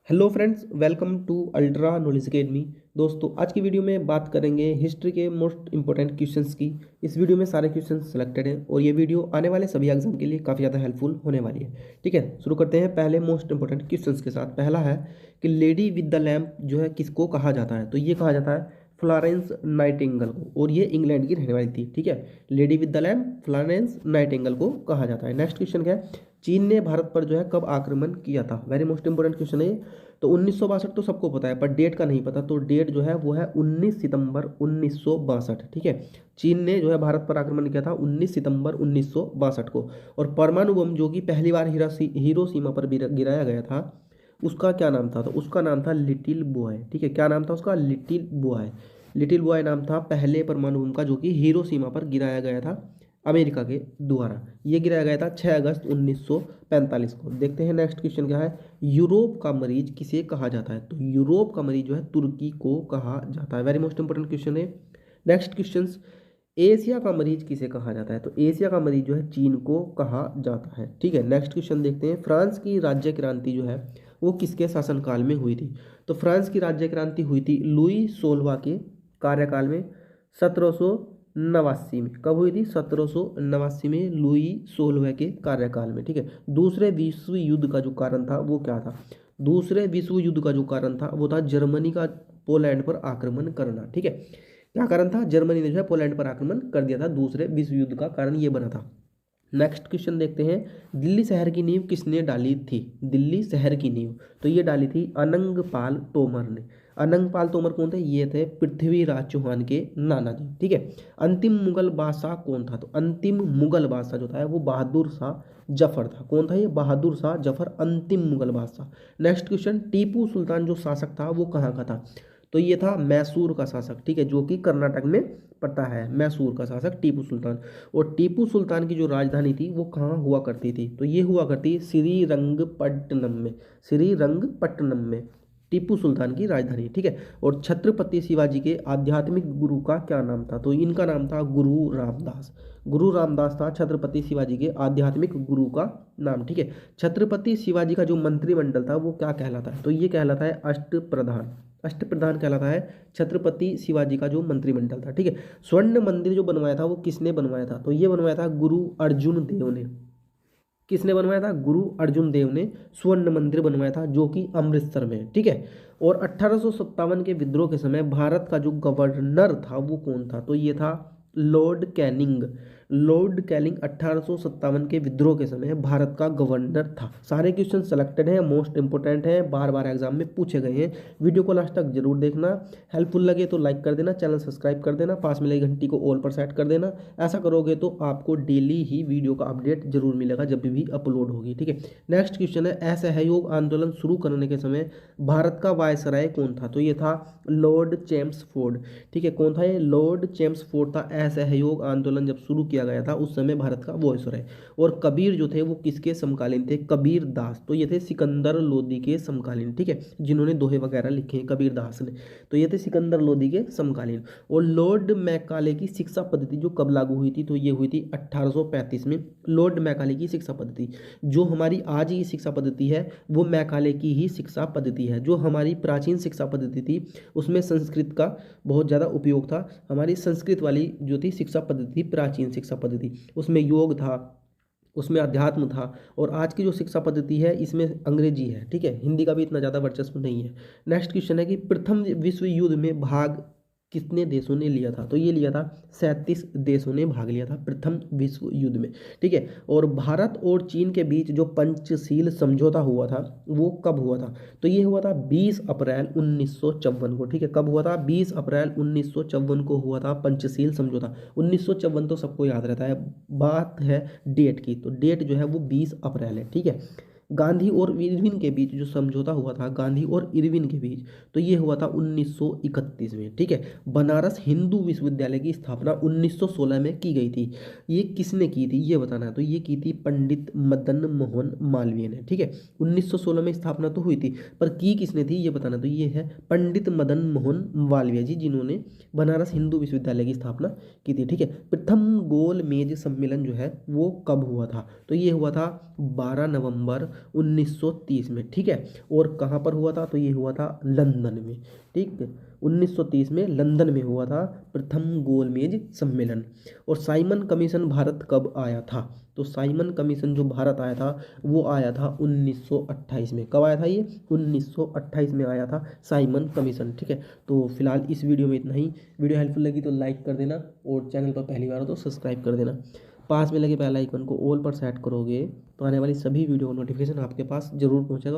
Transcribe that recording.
Hello friends, welcome to Ultra Knowledge Academy. दोस्तों, आज की वीडियो में बात करेंगे हिस्ट्री के मोस्ट इंपॉर्टेंट क्वेश्चंस की। इस वीडियो में सारे क्वेश्चंस सिलेक्टेड हैं और ये वीडियो आने वाले सभी एग्जाम के लिए काफ़ी ज़्यादा हेल्पफुल होने वाली है। ठीक है, शुरू करते हैं पहले मोस्ट इंपॉर्टेंट क्वेश्चंस के साथ। पहला है कि लेडी विद द लैम्प जो है किसको कहा जाता है? तो ये कहा जाता है फ्लोरेंस नाइटिंगेल को, और ये इंग्लैंड की रहने वाली थी। ठीक है, lady with the lamp Florence Nightingale को कहा जाता है। नेक्स्ट क्वेश्चन क्या है? चीन ने भारत पर जो है कब आक्रमण किया था? वेरी मोस्ट इंपोर्टेंट क्वेश्चन है ये। तो 1962 तो सबको पता है, पर डेट का नहीं पता। तो डेट जो है वो है 19 सितंबर 1962। ठीक है, चीन ने जो है भारत पर आक्रमण किया था 19 सितंबर 1962 को। और परमाणु बम जो कि पहली बार हिरोशिमा पर गिराया गया था, उसका क्या नाम था? तो उसका नाम था लिटिल बॉय। ठीक है, क्या नाम था उसका? Little boy. लिटिल बॉय नाम था पहले परमाणु बम का, जो कि हिरोशिमा पर गिराया गया था अमेरिका के द्वारा। ये गिराया गया था 6 अगस्त 1945 को। देखते हैं नेक्स्ट क्वेश्चन क्या है। यूरोप का मरीज किसे कहा जाता है? तो यूरोप का मरीज जो है तुर्की को कहा जाता है। वेरी मोस्ट इंपोर्टेंट क्वेश्चन है। नेक्स्ट क्वेश्चन, एशिया का मरीज किसे कहा जाता है? तो एशिया का मरीज जो है चीन को कहा जाता है। ठीक है, नेक्स्ट क्वेश्चन देखते हैं। फ्रांस की राज्य क्रांति जो है वो किसके शासनकाल में हुई थी? तो फ्रांस की राज्य क्रांति हुई थी लुई 16वां के कार्यकाल में, 1789 में। कब हुई थी? 1789 में, लुई 16वें के कार्यकाल में। ठीक है, दूसरे विश्व युद्ध का जो कारण था वो क्या था? दूसरे विश्व युद्ध का जो कारण था वो था जर्मनी का पोलैंड पर आक्रमण करना। ठीक है, क्या कारण था? जर्मनी ने जो है पोलैंड पर आक्रमण कर दिया था। दूसरे विश्व युद्ध का कारण ये बना था। नेक्स्ट क्वेश्चन देखते हैं। दिल्ली शहर की नींव किसने डाली थी? दिल्ली शहर की नींव तो ये डाली थी अनंगपाल तोमर ने। अनंगपाल तोमर कौन थे? ये थे पृथ्वीराज चौहान के नाना जी। ठीक है, अंतिम मुगल बादशाह कौन था? तो अंतिम मुगल बादशाह जो था वो बहादुर शाह जफर था। कौन था ये? बहादुर शाह जफर, अंतिम मुगल बादशाह। नेक्स्ट क्वेश्चन, टीपू सुल्तान जो शासक था वो कहाँ का था? तो ये था मैसूर का शासक। ठीक है, जो कि कर्नाटक में पड़ता है। मैसूर का शासक टीपू सुल्तान। और टीपू सुल्तान की जो राजधानी थी वो कहाँ हुआ करती थी? तो ये हुआ करती श्रीरंगपट्टनम में। श्रीरंगपट्टनम में टीपू सुल्तान की राजधानी। ठीक है, और छत्रपति शिवाजी के आध्यात्मिक गुरु का क्या नाम था? तो इनका नाम था गुरु रामदास। गुरु रामदास था छत्रपति शिवाजी के आध्यात्मिक गुरु का नाम। ठीक है, छत्रपति शिवाजी का जो मंत्रिमंडल था वो क्या कहलाता है? तो ये कहलाता है अष्टप्रधान। अष्टप्रधान कहलाता है छत्रपति शिवाजी का जो मंत्रिमंडल था। ठीक है, स्वर्ण मंदिर जो बनवाया था वो किसने बनवाया था? तो ये बनवाया था गुरु अर्जुन देव ने। किसने बनवाया था? गुरु अर्जुन देव ने स्वर्ण मंदिर बनवाया था, जो कि अमृतसर में है। ठीक है, और 1857 के विद्रोह के समय भारत का जो गवर्नर था वो कौन था? तो ये था लॉर्ड कैनिंग। लॉर्ड कैनिंग 1857 के विद्रोह के समय भारत का गवर्नर था। सारे क्वेश्चन सेलेक्टेड हैं, मोस्ट इंपोर्टेंट हैं, बार बार एग्जाम में पूछे गए हैं। वीडियो को लास्ट तक जरूर देखना। हेल्पफुल लगे तो लाइक कर देना, चैनल सब्सक्राइब कर देना, पास में लगी घंटी को ऑल पर सेट कर देना। ऐसा करोगे तो आपको डेली ही वीडियो का अपडेट जरूर मिलेगा जब भी अपलोड होगी। ठीक है, नेक्स्ट क्वेश्चन है। असहयोग आंदोलन शुरू करने के समय भारत का वायसराय कौन था? तो ये था लॉर्ड चेम्सफोर्ड। ठीक है, कौन था ये? लॉर्ड चेम्सफोर्ड था। असहयोग आंदोलन जब शुरू किया गया था उस समय भारत का वायसराय। और कबीर जो थे वो किसके समकालीन थे? कबीर दास। तो ये थे सिकंदर लोदी के समकालीन। ठीक है, जिन्होंने दोहे वगैरह लिखे हैं कबीर दास ने। तो ये थे सिकंदर लोदी के समकालीन। और लॉर्ड मैकाले की शिक्षा पद्धति जो कब लागू हुई थी? तो ये हुई थी 1835 में। लॉर्ड मैकाले की शिक्षा पद्धति, जो हमारी आज की शिक्षा पद्धति है वो मैकाले की ही शिक्षा पद्धति है। जो हमारी प्राचीन शिक्षा पद्धति थी उसमें संस्कृत का बहुत ज़्यादा उपयोग था। हमारी संस्कृत वाली जो थी शिक्षा पद्धति, प्राचीन शिक्षा पद्धति, उसमें योग था, उसमें अध्यात्म था। और आज की जो शिक्षा पद्धति है इसमें अंग्रेजी है। ठीक है, हिंदी का भी इतना ज़्यादा वर्चस्व नहीं है। नेक्स्ट क्वेश्चन है कि प्रथम विश्व युद्ध में भाग कितने देशों ने लिया था? तो ये लिया था 37 देशों ने भाग लिया था प्रथम विश्व युद्ध में। ठीक है, और भारत और चीन के बीच जो पंचशील समझौता हुआ था वो कब हुआ था? तो ये हुआ था 20 अप्रैल 1954 को। ठीक है, कब हुआ था? 20 अप्रैल 1954 को हुआ था पंचशील समझौता। 1954 तो सबको याद रहता है। बात है डेट की, तो डेट जो है वो 20 अप्रैल है। ठीक है, गांधी और इरविन के बीच जो समझौता हुआ था, गांधी और इरविन के बीच, तो ये हुआ था 1931 में। ठीक है, बनारस हिंदू विश्वविद्यालय की स्थापना 1916 में की गई थी। ये किसने की थी ये बताना है। तो ये की थी पंडित मदन मोहन मालवीय ने। ठीक है, 1916 में स्थापना तो हुई थी, पर की किसने थी ये बताना। तो ये है पंडित मदन मोहन मालवीय जी, जिन्होंने बनारस हिंदू विश्वविद्यालय की स्थापना की थी। ठीक है, प्रथम गोल मेज सम्मेलन जो है वो कब हुआ था? तो ये हुआ था 12 नवंबर 1930 में, ठीक है। और कहाँ पर हुआ था, तो ये हुआ था लंदन में, ठीक है। 1930 में लंदन में हुआ था प्रथम गोलमेज सम्मेलन। और साइमन कमीशन भारत कब आया था, तो साइमन कमीशन जो भारत आया था वो आया था 1928 में। कब आया था ये, 1928 में आया था साइमन कमीशन, ठीक है। तो फिलहाल इस वीडियो में इतना ही। वीडियो हेल्पफुल लगी तो लाइक कर देना, और चैनल पर पहली बार हो तो सब्सक्राइब कर देना। पास में लगे बेल आइकन को ऑल पर सेट करोगे तो आने वाली सभी वीडियो नोटिफिकेशन आपके पास जरूर पहुंचेगा।